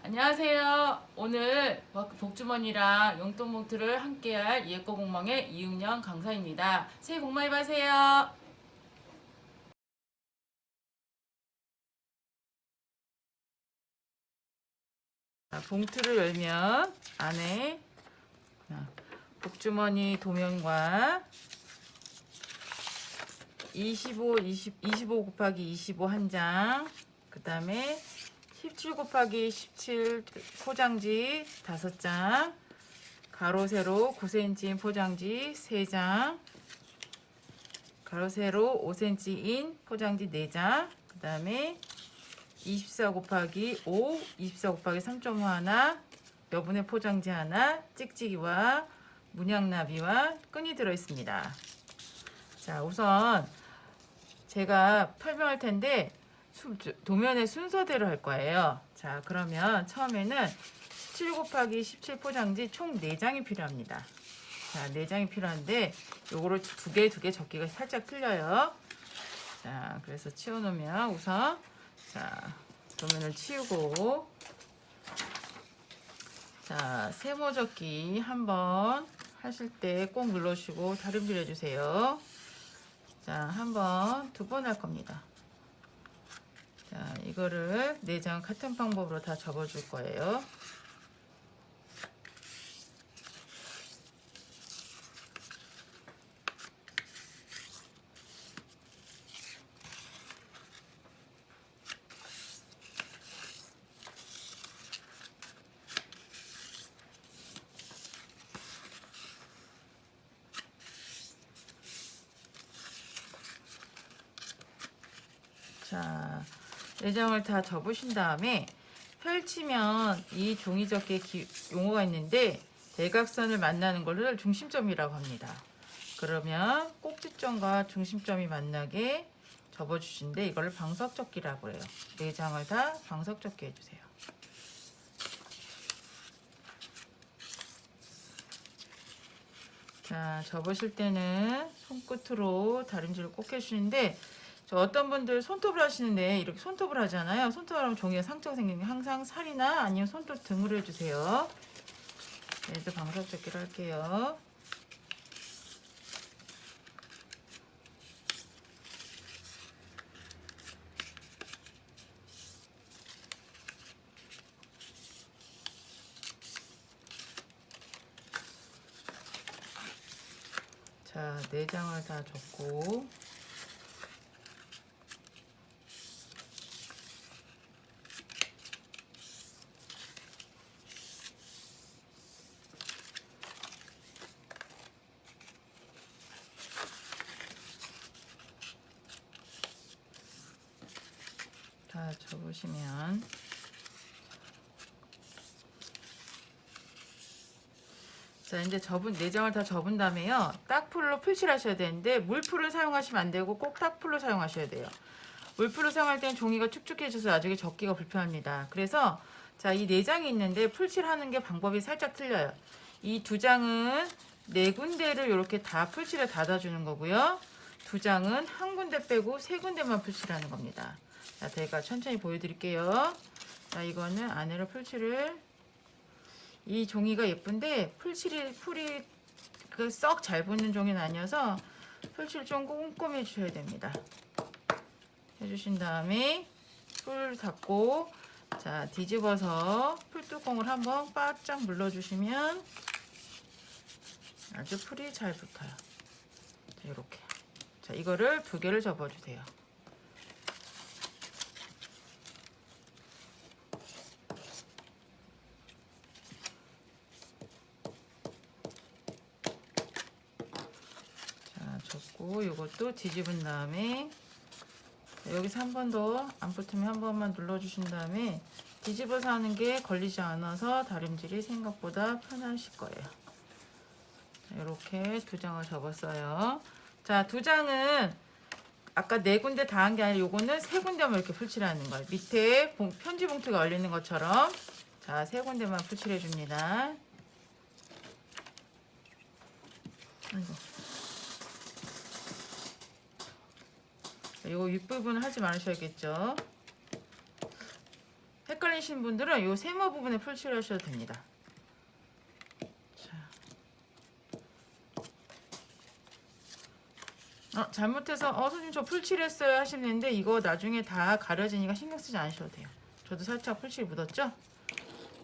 안녕하세요. 오늘 복주머니랑 용돈 봉투를 함께할 예거 공방의 이은영 강사입니다. 새해 복 많이 받으세요. 봉투를 열면 안에 복주머니 도면과 25 곱하기 25 한 장, 그 다음에 17 곱하기 17 포장지 5장, 가로 세로 9cm인 포장지 3장, 가로 세로 5cm인 포장지 4장, 그 다음에 24 곱하기 5, 24 곱하기 3.5 하나, 여분의 포장지 하나, 찍찍이와 문양나비와 끈이 들어있습니다. 자, 우선 제가 설명할 텐데 도면의 순서대로 할 거예요. 자, 그러면 처음에는 17 곱하기 17 포장지 총 4장이 필요합니다. 자, 4장이 필요한데 요거를 두 개 적기가 살짝 틀려요. 자, 그래서 치워놓으면 우선 자, 도면을 치우고, 자, 세모 적기 한번 하실 때 꼭 눌러주시고 다림질 해주세요. 자, 한번 2번 할 겁니다. 자, 이거를 4장 같은 방법으로 다 접어줄 거예요. 자, 4장을 다 접으신 다음에 펼치면 이 종이접기에 용어가 있는데 대각선을 만나는 것을 중심점이라고 합니다. 그러면 꼭지점과 중심점이 만나게 접어주신데 이걸 방석접기라고 해요. 4장을 다 방석접기 해주세요. 자, 접으실 때는 손끝으로 다림질을 꼭 해주시는데, 어떤 분들 손톱을 하시는데 이렇게 손톱을 하잖아요. 손톱을 하면 종이에 상처가 생기는 게 항상 살이나 아니면 손톱 등으로 해주세요. 얘도 방석접기를 할게요. 자, 4장을 다 접고, 다 접으시면 자, 이제 4장을 다 접은 다음에요. 딱풀로 표시를 하셔야 되는데 물풀을 사용하시면 안 되고 꼭 딱풀로 사용하셔야 돼요. 물풀을 사용할 때는 종이가 축축해져서 나중에 접기가 불편합니다. 그래서 자, 이 4장이 있는데 풀칠을 하는 게 방법이 살짝 틀려요. 이 2장은 4군데를 이렇게 다 풀칠을 닫아주는 거고요. 2장은 한 군데 빼고 3군데만 풀칠하는 겁니다. 자, 제가 천천히 보여드릴게요. 자, 이거는 안으로 풀칠을, 이 종이가 예쁜데 풀이 썩 잘 붙는 종이는 아니어서 풀칠 좀 꼼꼼히 해주셔야 됩니다. 해주신 다음에 풀 닫고, 자, 뒤집어서 풀뚜껑을 한번 바짝 눌러주시면 아주 풀이 잘 붙어요. 자, 이렇게. 자, 이거를 2개를 접어주세요. 자, 접고 이것도 뒤집은 다음에 여기서 한 번 더 안 붙으면 한 번만 눌러주신 다음에 뒤집어서 하는 게 걸리지 않아서 다림질이 생각보다 편하실 거예요. 이렇게 2장을 접었어요. 자, 2장은 아까 4군데 다 한 게 아니라 요거는 3군데만 이렇게 풀칠하는 거예요. 밑에 편지 봉투가 올리는 것처럼 자, 3군데만 풀칠해 줍니다. 아이고. 이거 윗부분 하지 말으셔야겠죠. 헷갈리는 헷갈리시는 분들은 요 세모 부분에 풀칠을 하셔도 됩니다. 잘못해서 선생님 저 풀칠했어요 하시는데 이거 나중에 다 가려지니까 신경 쓰지 않으셔도 돼요. 저도 살짝 풀칠 묻었죠?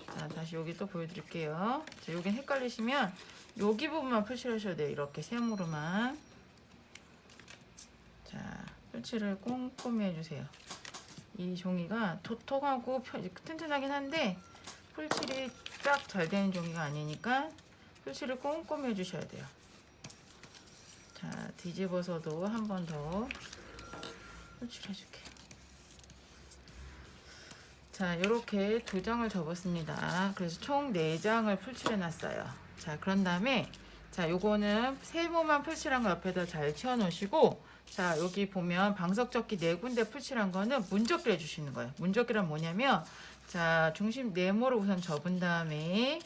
자, 다시 여기 또 보여드릴게요. 자, 여긴 헷갈리시면 여기 부분만 풀칠하셔야 돼요. 이렇게 세모로만. 자, 풀칠을 꼼꼼히 해주세요. 이 종이가 도톰하고 튼튼하긴 한데 풀칠이 딱 잘 되는 종이가 아니니까 풀칠을 꼼꼼히 해주셔야 돼요. 자, 뒤집어서도 한 번 더 풀칠해줄게요. 자, 이렇게 2장을 접었습니다. 그래서 총 4장을 풀칠해놨어요. 자, 그런 다음에 자, 요거는 세모만 풀칠한 거 옆에다 잘 치워놓으시고 자, 여기 보면 방석접기 4군데 풀칠한 거는 문접기를 해주시는 거예요. 문접기란 뭐냐면 자, 중심 네모를 우선 접은 다음에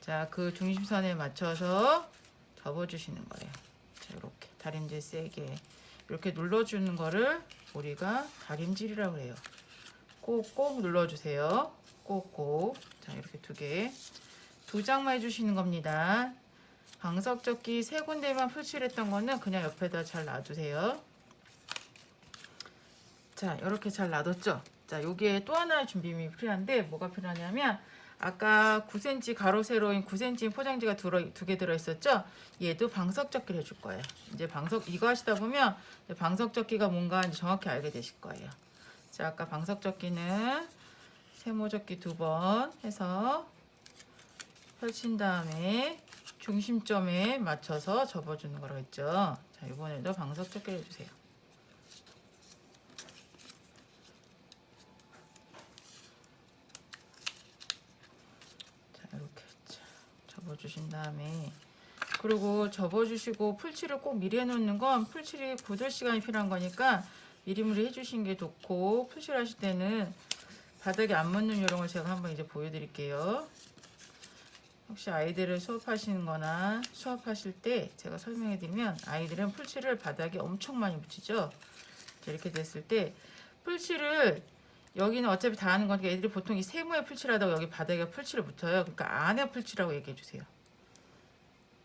자, 그 중심선에 맞춰서 접어주시는 거예요. 자, 이렇게 다림질 세게 이렇게 눌러주는 거를 우리가 다림질이라고 해요. 꼭꼭 눌러주세요. 꼭꼭. 자, 이렇게 2개. 2장만 해주시는 겁니다. 방석접기 3군데만 풀칠했던 거는 그냥 옆에다 잘 놔두세요. 자, 이렇게 잘 놔뒀죠? 자, 여기에 또 하나의 준비물이 필요한데 뭐가 필요하냐면 아까 9cm 가로 세로인 9cm 포장지가 2개 들어있었죠? 얘도 방석접기를 해줄 거예요. 이제 이거 하시다 보면 방석접기가 뭔가 이제 정확히 알게 되실 거예요. 자, 아까 방석접기는 세모접기 2번 해서 펼친 다음에 중심점에 맞춰서 접어주는 거라고 했죠. 자, 이번에도 방석접기를 해주세요. 자, 이렇게 접어주신 다음에 그리고 접어주시고 풀칠을 꼭 미리 해놓는 건 풀칠이 굳을 시간이 필요한 거니까 미리미리 해주신 게 좋고 풀칠하실 때는 바닥에 안 묻는 요령을 제가 한번 이제 보여드릴게요. 혹시 아이들을 수업하시는 거나 수업하실 때 제가 설명해 드리면 아이들은 풀칠을 바닥에 엄청 많이 묻히죠. 이렇게 됐을 때 풀칠을 여기는 어차피 다 하는 거니까 애들이 보통 이 세모에 풀칠하다가 여기 바닥에 풀칠을 묻혀요. 그러니까 안에 풀칠하고 얘기해 주세요.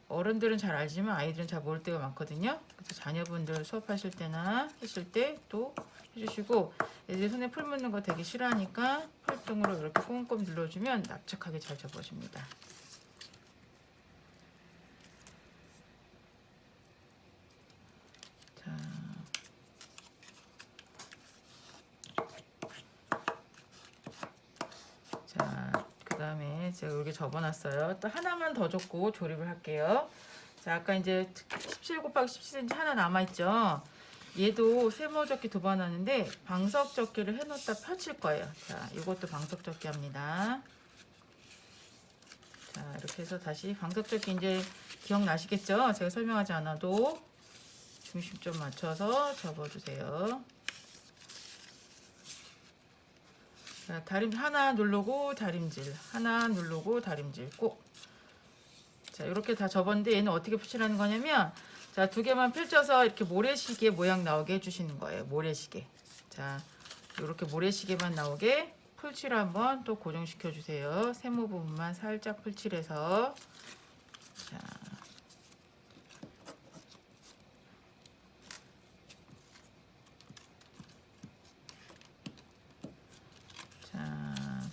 어른들은 잘 알지만 아이들은 잘 모를 때가 많거든요. 그래서 자녀분들 수업하실 때나 하실 때 또 해주시고 애들이 손에 풀 묻는 거 되게 싫어하니까 풀등으로 이렇게 꼼꼼히 눌러주면 납작하게 잘 접어집니다. 자, 그 다음에 제가 여기 접어놨어요. 또 하나만 더 접고 조립을 할게요. 자, 아까 이제 17 곱하기 17cm 하나 남아있죠. 얘도 세모접기 2번 하는데 방석접기를 해놓다 펼칠 거예요. 자, 이것도 방석접기 합니다. 자, 이렇게 해서 다시 방석접기 이제 기억나시겠죠? 제가 설명하지 않아도 중심점 맞춰서 접어주세요. 자, 다림질 하나 누르고 다림질 하나 누르고 다림질 꼭. 자, 이렇게 다 접었는데 얘는 어떻게 풀칠하는 거냐면 자, 2개만 펼쳐서 이렇게 모래시계 모양 나오게 해주시는 거예요. 모래시계. 자, 이렇게 모래시계만 나오게 풀칠 한번 또 고정시켜 주세요. 세모 부분만 살짝 풀칠해서 자,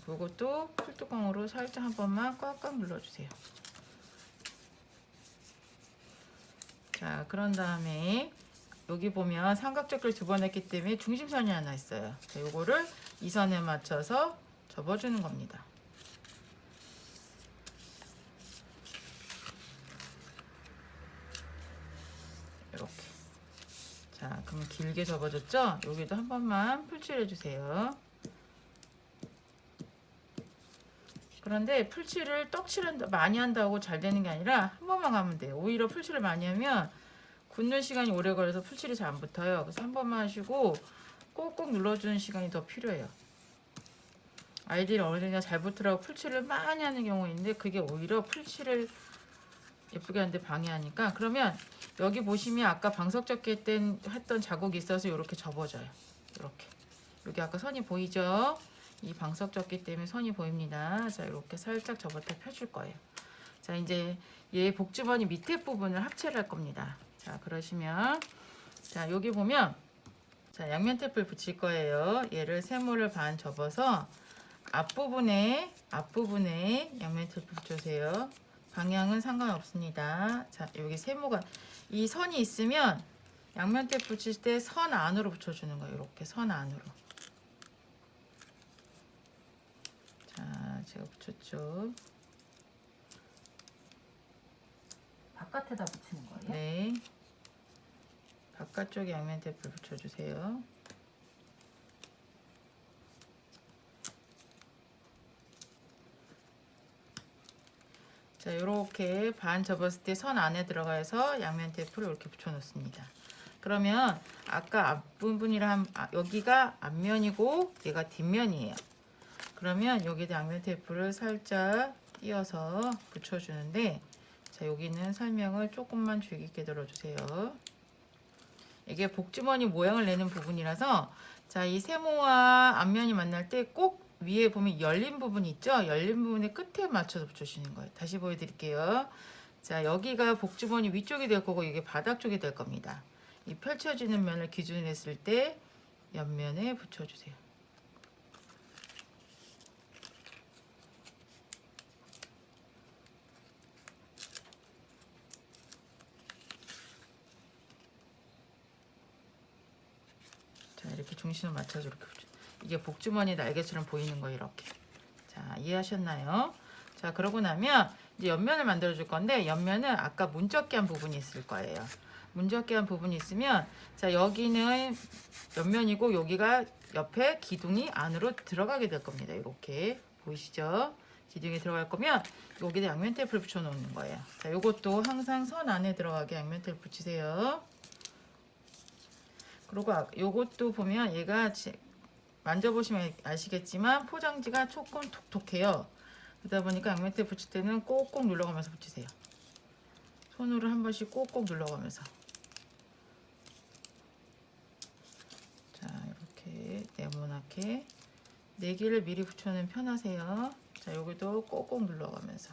그것도 풀뚜껑으로 살짝 한 번만 꽉꽉 눌러주세요. 자, 그런 다음에 여기 보면 삼각접기를 2번 했기 때문에 중심선이 하나 있어요. 자, 요거를 이 선에 맞춰서 접어주는 겁니다. 이렇게. 자, 그럼 길게 접어졌죠? 여기도 한 번만 풀칠해 주세요. 그런데 풀칠을 떡칠을 많이 한다고 잘 되는 게 아니라 한 번만 가면 돼요. 오히려 풀칠을 많이 하면 굳는 시간이 오래 걸려서 풀칠이 잘 안 붙어요. 그래서 한 번만 하시고 꼭꼭 눌러주는 시간이 더 필요해요. 아이들이 어른이나 잘 붙으라고 풀칠을 많이 하는 경우가 있는데 그게 오히려 풀칠을 예쁘게 하는데 방해하니까 그러면 여기 보시면 아까 방석접기 때 했던 자국이 있어서 이렇게 접어져요. 이렇게. 여기 아까 선이 보이죠? 이 방석 접기 때문에 선이 보입니다. 자, 이렇게 살짝 접었다 펴줄 거예요. 자, 이제 얘 복주머니 밑에 부분을 합체를 할 겁니다. 자, 그러시면 자, 여기 보면 자, 양면 테이프를 붙일 거예요. 얘를 세모를 반 접어서 앞부분에 양면 테이프 붙여주세요. 방향은 상관없습니다. 자, 여기 세모가 이 선이 있으면 양면 테이프 붙일 때 선 안으로 붙여주는 거예요. 이렇게 선 안으로. 자, 제가 붙였죠. 바깥에다 붙이는 거예요? 네. 바깥쪽에 양면 테이프를 붙여주세요. 자, 이렇게 반 접었을 때 선 안에 들어가서 양면 테이프를 이렇게 붙여 놓습니다. 그러면 아까 앞부분이랑 여기가 앞면이고 얘가 뒷면이에요. 그러면 여기다 양면 테이프를 살짝 띄어서 붙여주는데, 자, 여기는 설명을 조금만 주의 깊게 들어주세요. 이게 복주머니 모양을 내는 부분이라서, 자, 이 세모와 앞면이 만날 때 꼭 위에 보면 열린 부분 있죠? 열린 부분의 끝에 맞춰서 붙여주시는 거예요. 다시 보여드릴게요. 자, 여기가 복주머니 위쪽이 될 거고 이게 바닥 쪽이 될 겁니다. 이 펼쳐지는 면을 기준으로 했을 때 옆면에 붙여주세요. 자, 이렇게 중심을 맞춰서 이렇게 붙여. 이게 복주머니 날개처럼 보이는 거예요. 이렇게. 자, 이해하셨나요? 자, 그러고 나면 이제 옆면을 만들어 줄 건데, 옆면은 아까 문접기 한 부분이 있을 거예요. 문접기 한 부분이 있으면, 자, 여기는 옆면이고 여기가 옆에 기둥이 안으로 들어가게 될 겁니다. 이렇게 보이시죠? 기둥이 들어갈 거면 여기다 양면 테이프를 붙여 놓는 거예요. 자, 요것도 항상 선 안에 들어가게 양면 테이프 붙이세요. 그리고 요것도 보면 얘가 만져보시면 아시겠지만 포장지가 조금 톡톡해요. 그러다 보니까 양면 테이프 붙일 때는 꼭꼭 눌러가면서 붙이세요. 손으로 한 번씩 꼭꼭 눌러가면서. 자, 이렇게 네모나게 4개를 미리 붙여놓으면 편하세요. 자, 여기도 꼭꼭 눌러가면서.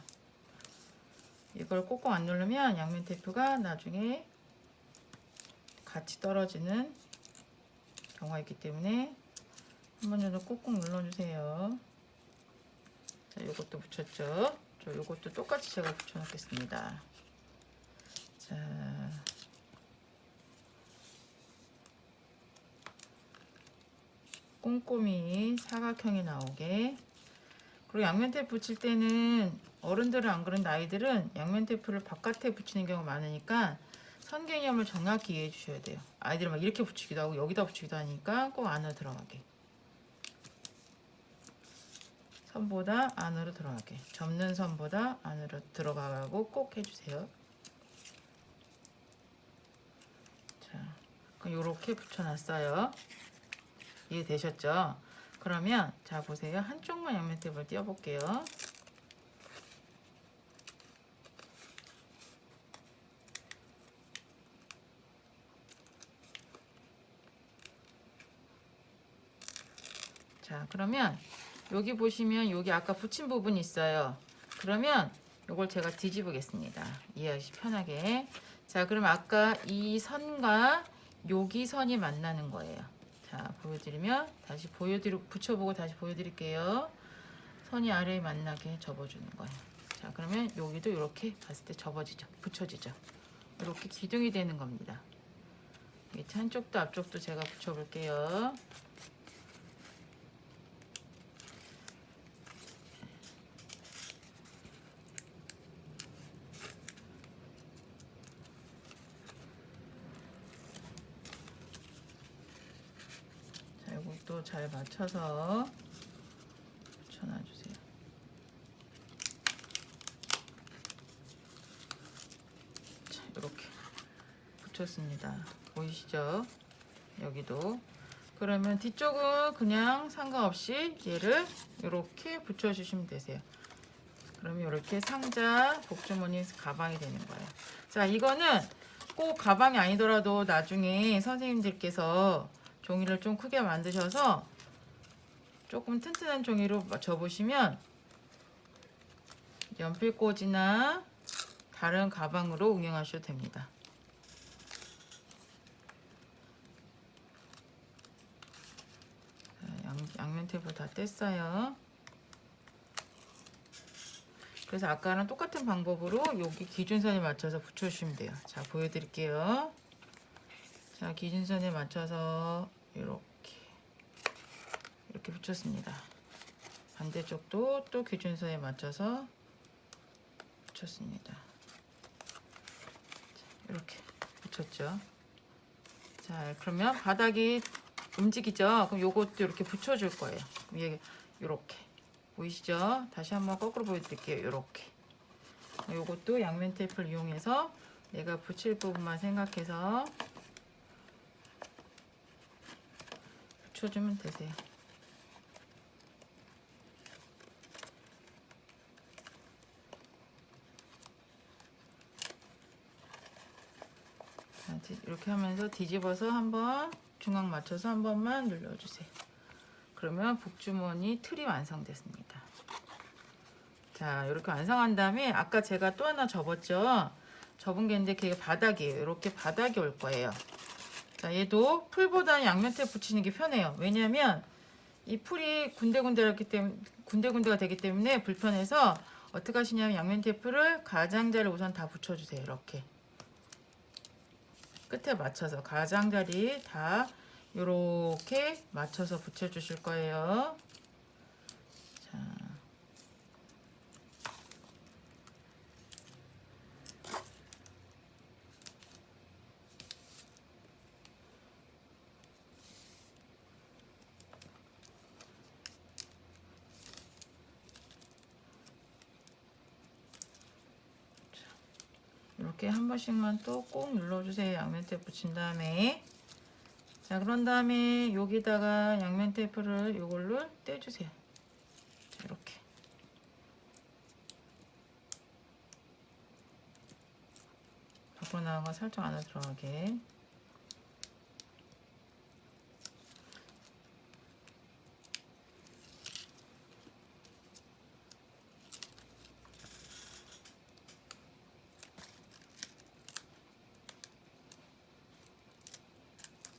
이걸 꼭꼭 안 누르면 양면 테이프가 나중에 같이 떨어지는 경우가 있기 때문에 한 번 정도 꼭꼭 눌러주세요. 자, 요것도 붙였죠. 저 요것도 똑같이 제가 붙여놓겠습니다. 자, 꼼꼼히 사각형이 나오게. 그리고 양면 테이프 붙일 때는 어른들은 안 그런데 아이들은 양면 테이프를 바깥에 붙이는 경우가 많으니까 선 개념을 정확히 이해해 주셔야 돼요. 아이들은 막 이렇게 붙이기도 하고 여기다 붙이기도 하니까 꼭 안으로 들어가게. 선보다 안으로 들어가게. 접는 선보다 안으로 들어가고 꼭 해주세요. 자, 그럼 요렇게 붙여놨어요. 이해되셨죠? 그러면 자, 보세요. 한쪽만 양면 테이프를 띄워볼게요. 자, 그러면 여기 보시면 여기 아까 붙인 부분이 있어요. 그러면 이걸 제가 뒤집으겠습니다. 이해하시 편하게. 자, 그럼 아까 이 선과 여기 선이 만나는 거예요. 자, 보여드리면 다시 붙여보고 다시 보여드릴게요. 선이 아래에 만나게 접어주는 거예요. 자, 그러면 여기도 이렇게 봤을 때 접어지죠. 붙여지죠. 이렇게 기둥이 되는 겁니다. 밑에 한쪽도 앞쪽도 제가 붙여볼게요. 자, 이것도 잘 맞춰서 붙여놔주세요. 자, 이렇게 붙였습니다. 보이시죠? 여기도. 그러면 뒤쪽은 그냥 상관없이 얘를 이렇게 붙여주시면 되세요. 그러면 이렇게 상자 복주머니 가방이 되는 거예요. 자, 이거는 꼭 가방이 아니더라도 나중에 선생님들께서 종이를 좀 크게 만드셔서 조금 튼튼한 종이로 접으시면 연필꽂이나 다른 가방으로 응용하셔도 됩니다. 양면 테이프 다 뗐어요. 그래서 아까랑 똑같은 방법으로 여기 기준선에 맞춰서 붙여주시면 돼요. 자, 보여드릴게요. 자, 기준선에 맞춰서 이렇게 붙였습니다. 반대쪽도 또 기준선에 맞춰서 붙였습니다. 이렇게 붙였죠. 자, 그러면 바닥이 움직이죠. 그럼 요것도 이렇게 붙여줄 거예요. 위에 이렇게 보이시죠? 다시 한번 거꾸로 보여드릴게요. 이렇게. 요것도 양면 테이프를 이용해서 내가 붙일 부분만 생각해서 붙여주면 되세요. 이렇게 하면서 뒤집어서 한번 중앙 맞춰서 한 번만 눌러주세요. 그러면 복주머니 틀이 완성됐습니다. 자, 이렇게 완성한 다음에 아까 제가 또 하나 접었죠. 접은 게 있는데 그게 바닥이에요. 이렇게 바닥이 올 거예요. 자, 얘도 풀보다는 양면 테이프 붙이는 게 편해요. 왜냐하면 이 풀이 군데군데가 되기 때문에 불편해서 어떻게 하시냐면 양면 테이프를 가장자리를 우선 다 붙여주세요. 이렇게 끝에 맞춰서 가장자리 다 이렇게 맞춰서 붙여주실 거예요. 자, 이렇게 한 번씩만 또 꼭 눌러주세요. 양면 테이프 붙인 다음에. 자, 그런 다음에 여기다가 양면 테이프를 이걸로 떼주세요. 자, 이렇게. 밖으로 나간 거 살짝 안에 들어가게.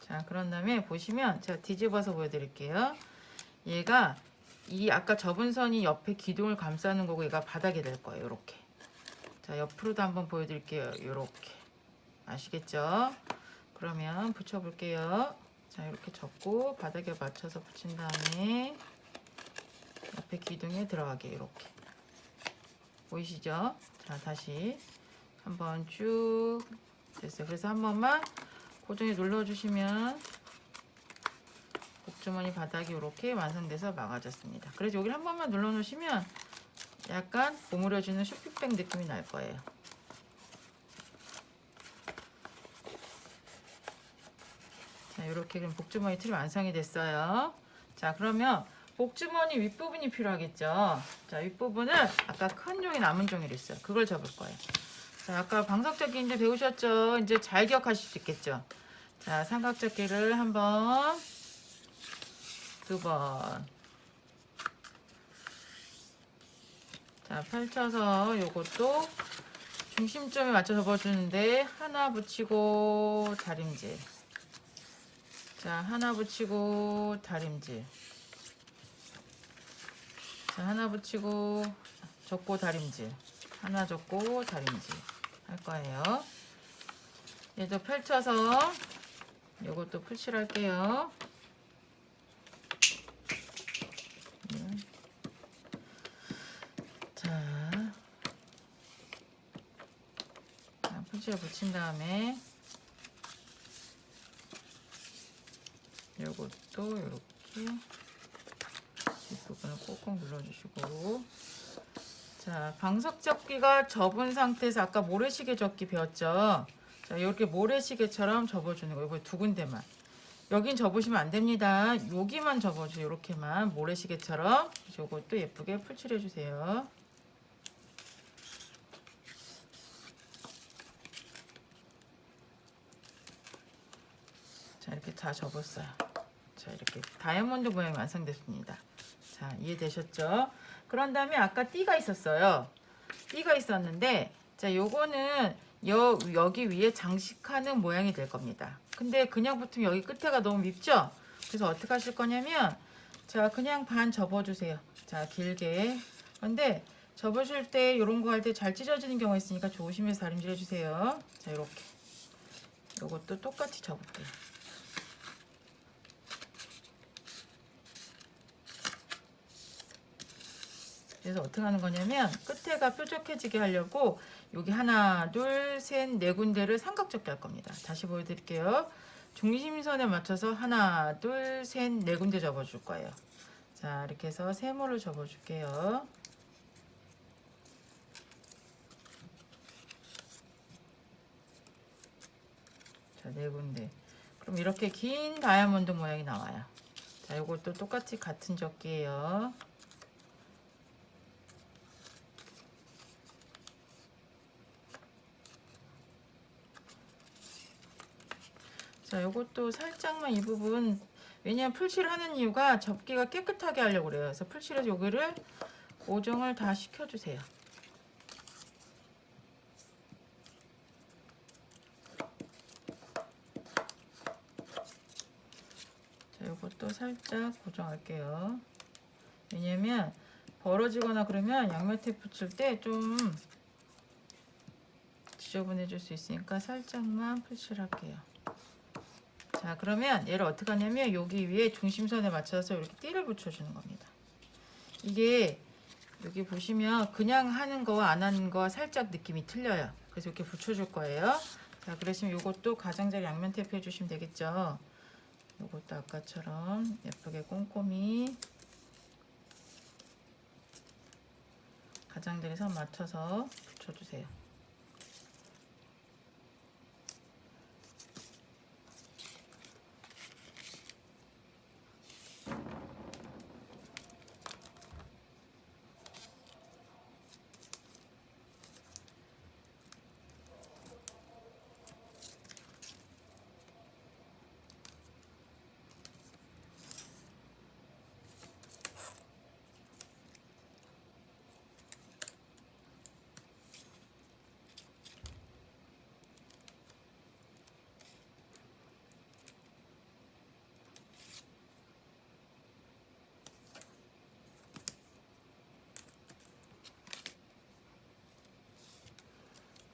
자, 그런 다음에 보시면 제가 뒤집어서 보여드릴게요. 얘가 이 아까 접은 선이 옆에 기둥을 감싸는 거고 얘가 바닥이 될 거예요. 이렇게. 자, 옆으로도 한번 보여드릴게요. 이렇게. 아시겠죠? 그러면 붙여볼게요. 자, 이렇게 접고 바닥에 맞춰서 붙인 다음에 옆에 기둥에 들어가게 이렇게. 보이시죠? 자, 다시 한번 쭉 됐어요. 그래서 한 번만 고정에 눌러주시면 복주머니 바닥이 이렇게 완성돼서 막아졌습니다. 그래서 여기를 한 번만 눌러놓으시면 약간 오므려지는 쇼핑백 느낌이 날 거예요. 자, 이렇게 그럼 복주머니 틀이 완성이 됐어요. 자, 그러면 복주머니 윗부분이 필요하겠죠. 자, 윗부분은 아까 큰 종이 남은 종이를 있어요. 그걸 접을 거예요. 자, 아까 방석접기 이제 배우셨죠? 이제 잘 기억하실 수 있겠죠? 자, 삼각접기를 한 번, 두 번. 자, 펼쳐서 요것도 중심점에 맞춰 접어주는데 하나 붙이고 다림질. 자, 하나 붙이고 다림질. 자, 하나 붙이고 접고 다림질. 하나 접고 다림질 할 거예요. 얘도 펼쳐서 요것도 풀칠할게요. 자, 풀칠 붙인 다음에 요것도 이렇게 뒷부분을 꼭꼭 눌러주시고. 자, 방석접기가 접은 상태에서 아까 모래시계 접기 배웠죠? 자, 이렇게 모래시계처럼 접어주는 거. 이거 두 군데만. 여긴 접으시면 안 됩니다. 여기만 접어주세요. 이렇게만 모래시계처럼. 이것도 예쁘게 풀칠해 주세요. 자, 이렇게 다 접었어요. 자, 이렇게 다이아몬드 모양이 완성됐습니다. 자, 이해되셨죠? 그런 다음에 아까 띠가 있었어요. 띠가 있었는데, 자, 요거는 여기 위에 장식하는 모양이 될 겁니다. 근데 그냥 붙으면 여기 끝에가 너무 밉죠? 그래서 어떻게 하실 거냐면, 자, 그냥 반 접어주세요. 자, 길게. 근데 접으실 때 이런 거 할 때 잘 찢어지는 경우가 있으니까 조심해서 다림질 해주세요. 자, 이렇게. 요것도 똑같이 접을게요. 그래서 어떻게 하는 거냐면 끝에가 뾰족해지게 하려고 여기 하나, 둘, 셋, 네 군데를 삼각접게 할 겁니다. 다시 보여드릴게요. 중심선에 맞춰서 하나, 둘, 셋, 네 군데 접어줄 거예요. 자, 이렇게 해서 세모를 접어줄게요. 자, 네 군데. 그럼 이렇게 긴 다이아몬드 모양이 나와요. 자, 이것도 똑같이 같은 접기예요. 자, 요것도 살짝만 이 부분, 왜냐면 풀칠을 하는 이유가 접기가 깨끗하게 하려고 그래요. 그래서 풀칠해서 여기를 고정을 다 시켜주세요. 자, 요것도 살짝 고정할게요. 왜냐면 벌어지거나 그러면 양면 테이프 칠 때 좀 지저분해질 수 있으니까 살짝만 풀칠할게요. 자, 그러면 얘를 어떻게 하냐면 여기 위에 중심선에 맞춰서 이렇게 띠를 붙여주는 겁니다. 이게 여기 보시면 그냥 하는 거와 안 하는 거와 살짝 느낌이 틀려요. 그래서 이렇게 붙여줄 거예요. 자, 그러시면 이것도 가장자리 양면 테이프 해주시면 되겠죠. 이것도 아까처럼 예쁘게 꼼꼼히 가장자리 선 맞춰서 붙여주세요.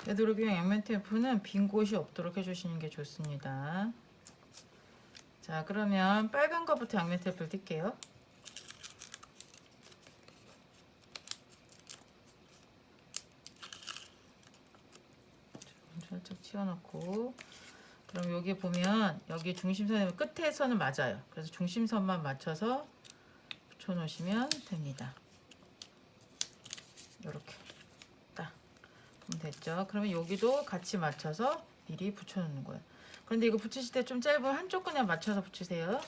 되도록이면 양면 테이프는 빈 곳이 없도록 해주시는 게 좋습니다. 자, 그러면 빨간 거부터 양면 테이프를 뜰게요. 살짝 치워놓고, 그럼 여기 보면 여기 중심선에 끝에서는 맞아요. 그래서 중심선만 맞춰서 붙여놓으시면 됩니다. 이렇게 딱 그럼 됐죠. 그러면 여기도 같이 맞춰서 미리 붙여놓는 거예요. 그런데 이거 붙이실 때 좀 짧으면 한쪽 그냥 맞춰서 붙이세요.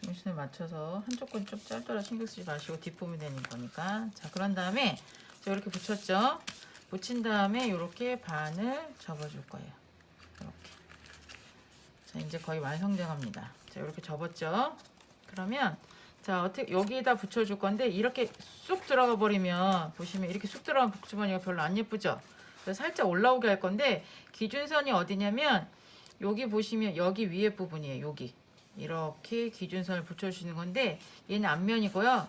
중심에 맞춰서 한쪽 건 좀 짧더라 신경 쓰지 마시고 뒷부분이 되는 거니까. 자, 그런 다음에 자, 이렇게 붙였죠. 붙인 다음에 이렇게 반을 접어줄 거예요. 이렇게. 자, 이제 거의 완성돼 갑니다. 자, 이렇게 접었죠. 그러면 자, 어떻게 여기에다 붙여줄 건데 이렇게 쑥 들어가 버리면 보시면 이렇게 쑥 들어간 복주머니가 별로 안 예쁘죠. 그래서 살짝 올라오게 할 건데 기준선이 어디냐면 여기 보시면 여기 위에 부분이에요. 여기 이렇게 기준선을 붙여주시는 건데 얘는 앞면이고요.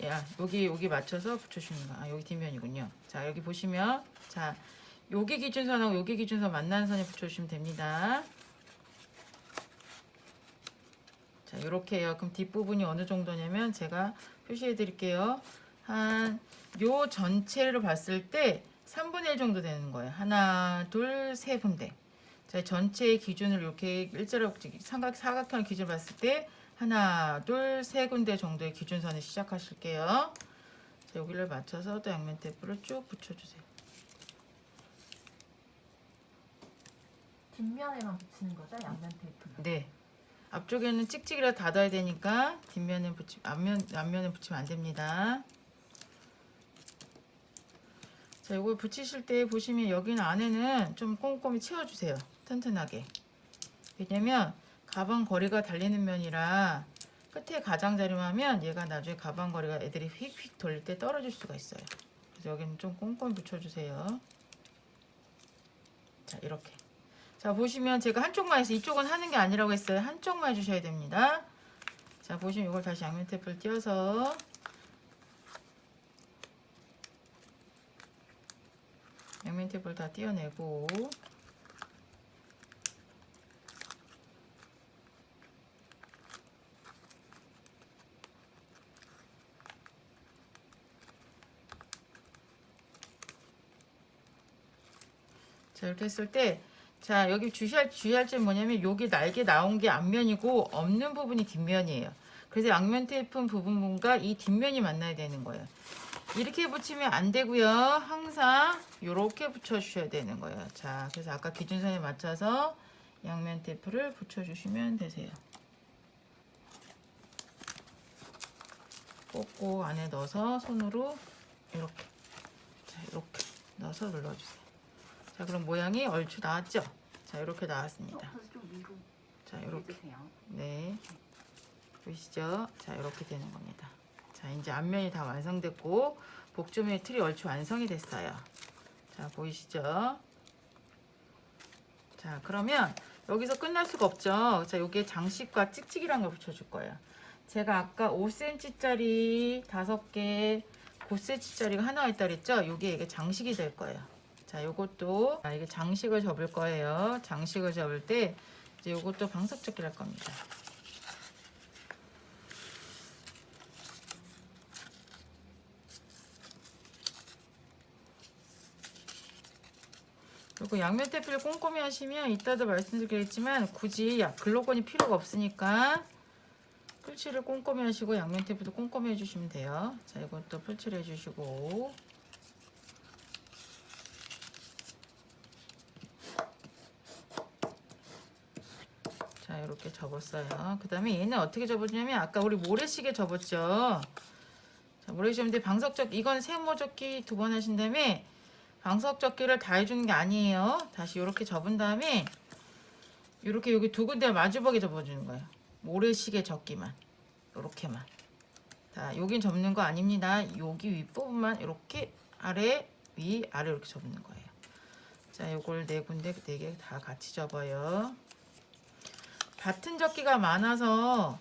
야, 여기 맞춰서 붙여주는 거. 아, 여기 뒷면이군요. 자, 여기 보시면 자, 여기 기준선하고 여기 기준선 만나는 선에 붙여주시면 됩니다. 자, 이렇게 해요. 그럼 뒷부분이 어느 정도냐면 제가 표시해 드릴게요. 한 요 전체를 봤을 때 3분의 1 정도 되는 거예요. 하나, 둘, 세 군데. 자, 전체의 기준을 이렇게 일자로 사각형 기준 봤을 때 하나, 둘, 세 군데 정도의 기준선을 시작하실게요. 자, 여기를 맞춰서 또 양면 테이프를 쭉 붙여주세요. 뒷면에만 붙이는 거죠? 양면 테이프는? 네. 앞쪽에는 찍찍이라 닫아야 되니까 뒷면에 앞면에 붙이면 안 됩니다. 자, 이걸 붙이실 때 보시면 여기는 안에는 좀 꼼꼼히 채워주세요. 튼튼하게. 왜냐면 가방 거리가 달리는 면이라 끝에 가장자리하면 얘가 나중에 가방 거리가 애들이 휙휙 돌릴 때 떨어질 수가 있어요. 그래서 여기는 좀 꼼꼼히 붙여주세요. 자, 이렇게. 자, 보시면 제가 한쪽만 해서 이쪽은 하는 게 아니라고 했어요. 한쪽만 해주셔야 됩니다. 자, 보시면 이걸 다시 양면 테이프를 띄어서 양면 테이프를 다 띄어내고 자, 이렇게 했을 때 자, 여기 주의할 점은 뭐냐면 여기 날개 나온 게 앞면이고 없는 부분이 뒷면이에요. 그래서 양면 테이프 부분과 이 뒷면이 만나야 되는 거예요. 이렇게 붙이면 안 되고요. 항상 이렇게 붙여주셔야 되는 거예요. 자, 그래서 아까 기준선에 맞춰서 양면 테이프를 붙여주시면 되세요. 꽂고 안에 넣어서 손으로 이렇게, 자, 이렇게 넣어서 눌러주세요. 자, 그럼 모양이 얼추 나왔죠? 자, 이렇게 나왔습니다. 좀 위로 자, 이렇게. 해주세요. 네. 보이시죠? 자, 이렇게 되는 겁니다. 자, 이제 앞면이 다 완성됐고 복주머니 틀이 얼추 완성이 됐어요. 자, 보이시죠? 자, 그러면 여기서 끝날 수가 없죠. 자, 여기에 장식과 찍찍이란 걸 붙여줄 거예요. 제가 아까 5cm짜리 5개, 9cm짜리가 하나 있다 그랬죠? 이게 장식이 될 거예요. 자, 요것도 이게 장식을 접을 거예요. 장식을 접을 때 이제 요것도 방석접기를 할 겁니다. 그리고 양면 테이프를 꼼꼼히 하시면 이따도 말씀드리겠지만 굳이 글로건이 필요가 없으니까 풀칠을 꼼꼼히 하시고 양면 테이프도 꼼꼼히 해주시면 돼요. 자, 이것도 풀칠 해주시고 자, 이렇게 접었어요. 그 다음에 얘는 어떻게 접었냐면 아까 우리 모래시계 접었죠. 자, 모래시계 접는데 방석접기 이건 세모접기 2번 하신 다음에 방석접기를 다 해주는 게 아니에요. 다시 이렇게 접은 다음에 이렇게 여기 두 군데 마주보게 접어주는 거예요. 모래시계 접기만 이렇게만. 자, 여긴 접는 거 아닙니다. 여기 윗부분만 이렇게 아래 위 아래 이렇게 접는 거예요. 자, 요걸 네 군데 4개 다 같이 접어요. 같은 접기가 많아서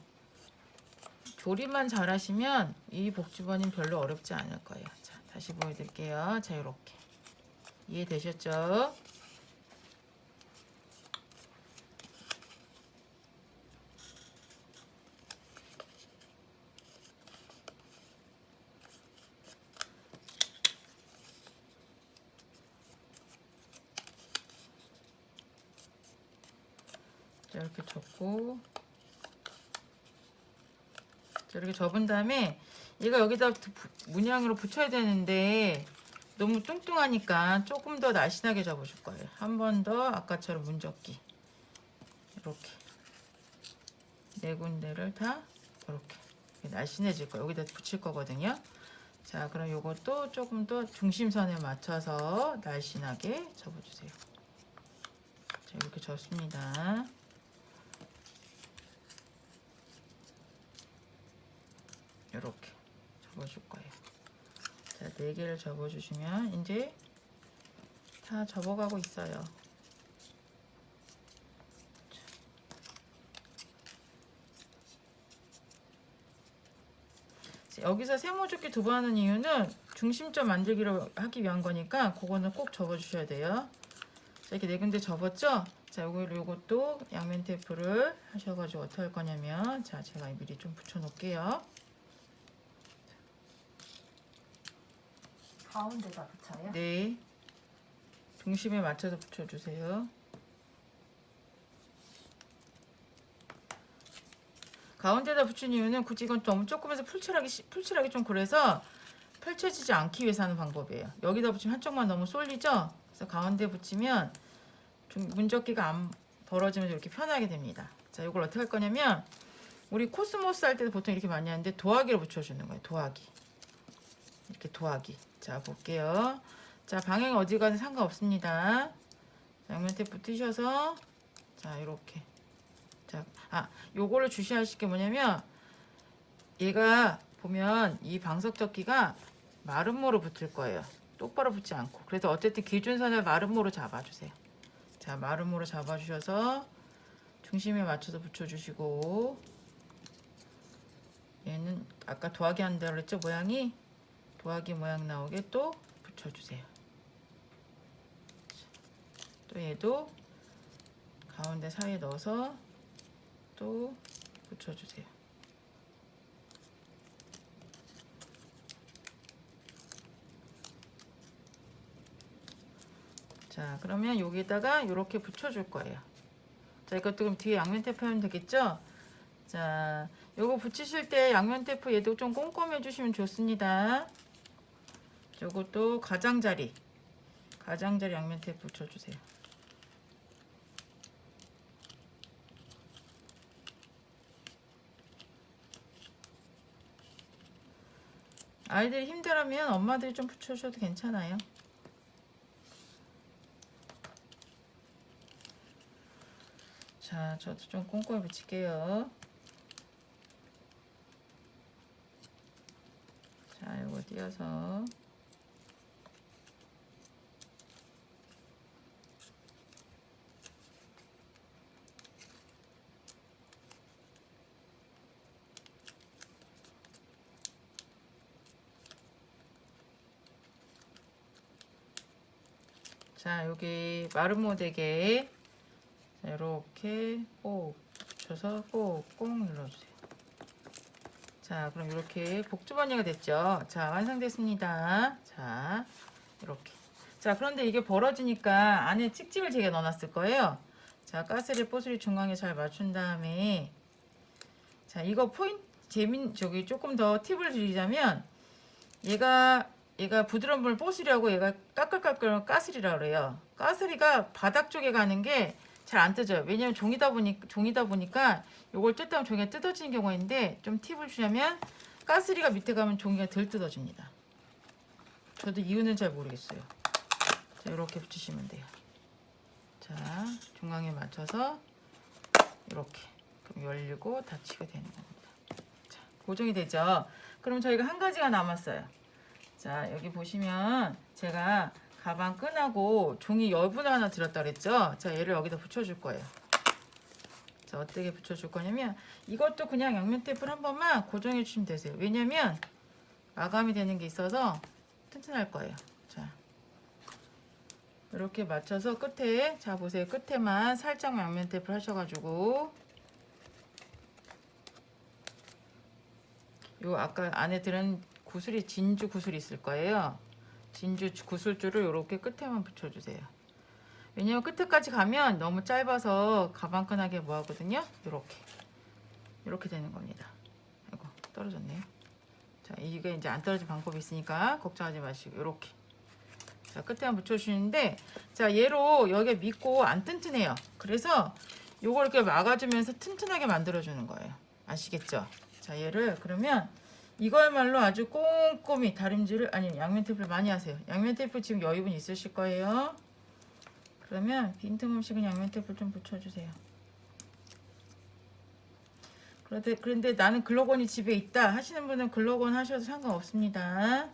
조립만 잘 하시면 이 복주머니는 별로 어렵지 않을 거예요. 자, 다시 보여드릴게요. 자, 이렇게 이해되셨죠? 자, 이렇게 접고 자, 이렇게 접은 다음에 얘가 여기다 문양으로 붙여야 되는데 너무 뚱뚱하니까 조금 더 날씬하게 접어줄 거예요. 한 번 더 아까처럼 문접기 이렇게 네 군데를 다 이렇게 날씬해질 거예요. 여기다 붙일 거거든요. 자, 그럼 요것도 조금 더 중심선에 맞춰서 날씬하게 접어주세요. 자, 이렇게 접습니다. 이렇게 접어줄 거예요. 자, 4개를 접어주시면 이제 다 접어가고 있어요. 자, 여기서 세모접기 2번 하는 이유는 중심점 만들기를 하기 위한 거니까 그거는 꼭 접어주셔야 돼요. 자, 이렇게 4군데 접었죠? 자, 요것도 양면 테이프를 하셔가지고 어떻게 할 거냐면 자, 제가 미리 좀 붙여 놓을게요. 가운데다 붙여요? 네. 중심에 맞춰서 붙여주세요. 가운데다 붙인 이유는 굳이 이건 너무 조금해서 풀칠하기 좀 그래서 펼쳐지지 않기 위해서 하는 방법이에요. 여기다 붙이면 한쪽만 너무 쏠리죠? 그래서 가운데 붙이면 문접기가 안 벌어지면서 이렇게 편하게 됩니다. 자, 자, 이걸 어떻게 할 거냐면 우리 코스모스 할 때도 보통 이렇게 많이 하는데 도화기로 붙여주는 거예요. 도화기. 이렇게 도화기. 자, 볼게요. 자, 방향이 어디 가든 상관없습니다. 양면 테이프 뜨셔서 자, 이렇게. 자, 요거를 주시하실 게 뭐냐면 얘가 보면 이 방석접기가 마름모로 붙을 거예요. 똑바로 붙지 않고. 그래서 어쨌든 기준선을 마름모로 잡아주세요. 자, 마름모로 잡아주셔서 중심에 맞춰서 붙여주시고, 얘는 아까 도화기 한다고 그랬죠? 모양이 도화기 모양 나오게 또 붙여주세요. 또 얘도 가운데 사이에 넣어서 또 붙여주세요. 자, 그러면 여기다가 이렇게 붙여줄 거예요. 자, 이것도 그럼 뒤에 양면 테이프 하면 되겠죠? 자, 요거 붙이실 때 양면 테이프 얘도 좀 꼼꼼히 해주시면 좋습니다. 요것도 가장자리 양면 테이프 붙여주세요. 아이들이 힘들면 엄마들이 좀 붙여주셔도 괜찮아요. 자, 저도 좀 꼼꼼히 붙일게요. 자, 요거 띄어서 자, 여기 마름모 되게 이렇게 꼭 붙여서 꼭꼭 눌러주세요. 자, 그럼 이렇게 복주머니가 됐죠. 자, 완성됐습니다. 자, 이렇게. 자, 그런데 이게 벌어지니까 안에 찍찍을 제가 넣어놨을 거예요. 자, 가스레 뽀슬이 중앙에 잘 맞춘 다음에 자, 이거 포인트 저기 조금 더 팁을 드리자면 얘가 부드러운 물 뽀슬이라고 얘가 까끌까끌 가스리라 그래요. 가스리가 바닥 쪽에 가는 게 잘 안 뜯어요. 왜냐면 종이다 보니까 요걸 뜯다 보면 종이가 뜯어지는 경우가 있는데 좀 팁을 주자면 가스리가 밑에 가면 종이가 덜 뜯어집니다. 저도 이유는 잘 모르겠어요. 자, 이렇게 붙이시면 돼요. 자, 중앙에 맞춰서 이렇게 그럼 열리고 닫히게 되는 겁니다. 자, 고정이 되죠. 그럼 저희가 한 가지가 남았어요. 자, 여기 보시면 제가 가방 끈하고 종이 여분을 하나 들었다 그랬죠. 자, 얘를 여기다 붙여줄 거예요. 자, 어떻게 붙여줄 거냐면 이것도 그냥 양면 테이프를 한 번만 고정해 주시면 되세요. 왜냐면 마감이 되는 게 있어서 튼튼할 거예요. 자, 이렇게 맞춰서 끝에, 자 보세요. 끝에만 살짝 양면 테이프를 하셔가지고 요 아까 안에 들은 구슬이 진주 구슬이 있을 거예요. 진주 구슬줄을 이렇게 끝에만 붙여주세요. 왜냐면 끝에까지 가면 너무 짧아서 가방끈하게 뭐 하거든요. 이렇게 되는 겁니다. 아이고, 떨어졌네요. 자, 이게 이제 안 떨어질 방법이 있으니까 걱정하지 마시고 이렇게. 자, 끝에만 붙여주시는데, 자, 얘로 여기 믿고 안 튼튼해요. 그래서 요걸 이렇게 막아주면서 튼튼하게 만들어주는 거예요. 아시겠죠? 자, 얘를 그러면 이거야말로 아주 꼼꼼히 다림질을, 아니 양면 테이프를 많이 하세요. 양면 테이프 지금 여유분 있으실 거예요. 그러면 빈틈없이 그냥 양면 테이프를 좀 붙여주세요. 그런데 나는 글로건이 집에 있다 하시는 분은 글로건 하셔도 상관없습니다.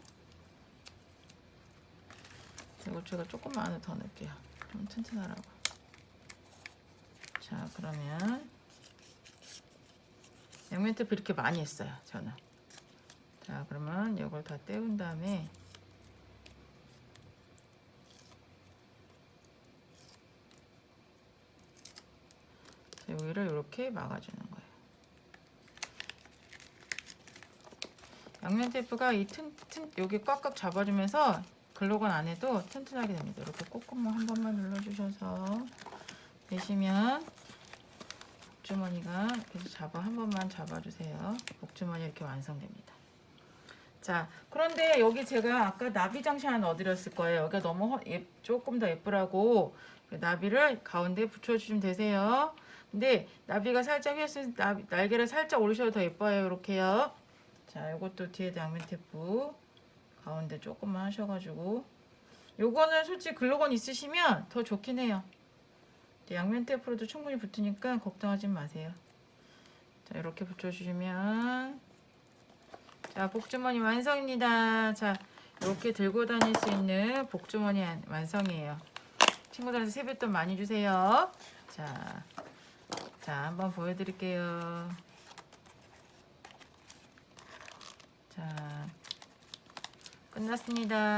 이거 제가 조금만 안에 더 넣을게요. 좀 튼튼하라고. 자, 그러면 양면 테이프 이렇게 많이 했어요. 저는. 자, 그러면 이걸 다 떼운 다음에 여기를 이렇게 막아주는 거예요. 양면 테이프가 이 여기 꽉꽉 잡아주면서 글로건 안에도 튼튼하게 됩니다. 이렇게 꼼꼼히 한 번만 눌러주셔서 되시면 복주머니가 이렇게 한 번만 잡아주세요. 복주머니 이렇게 완성됩니다. 자, 그런데 여기 제가 아까 나비 장식 하나 넣어드렸을 거예요. 여기가 너무 조금 더 예쁘라고 나비를 가운데 붙여주시면 되세요. 근데 나비가 살짝 휘었으면 날개를 살짝 올리셔도 더 예뻐요. 이렇게요. 자, 이것도 뒤에도 양면 테이프 가운데 조금만 하셔가지고, 요거는 솔직히 글루건 있으시면 더 좋긴 해요. 양면 테이프로도 충분히 붙으니까 걱정하지 마세요. 자, 이렇게 붙여주시면, 자, 복주머니 완성입니다. 자, 이렇게 들고 다닐 수 있는 복주머니 완성이에요. 친구들한테 세뱃돈 많이 주세요. 자, 한번 보여드릴게요. 자, 끝났습니다.